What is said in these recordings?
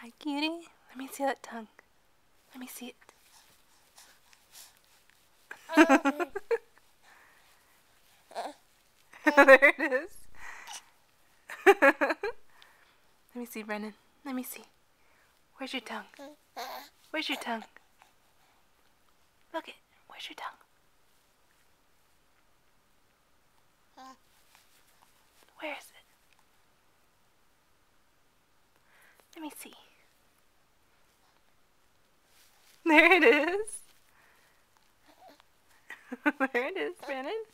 Hi, cutie. Let me see that tongue. Let me see it. There it is. Let me see, Brennan. Let me see. Where's your tongue? Where's your tongue? Look it. Where's your tongue? Where is it? Let me see. There it is. There it is, Brennan.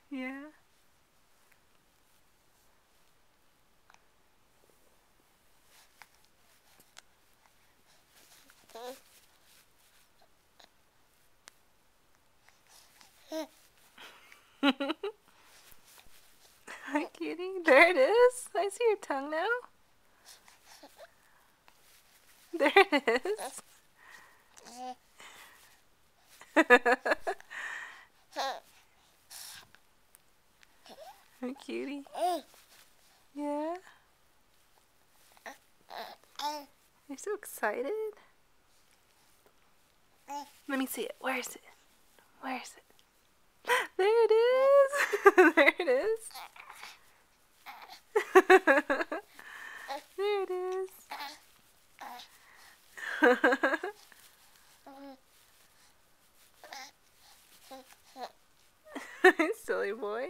Yeah. Hi, cutie. There it is. I see your tongue now. There it is. Hi, cutie. Yeah. You're so excited. Let me see it. Where is it? Where is it? There it is. There it is. There it is. Silly boy.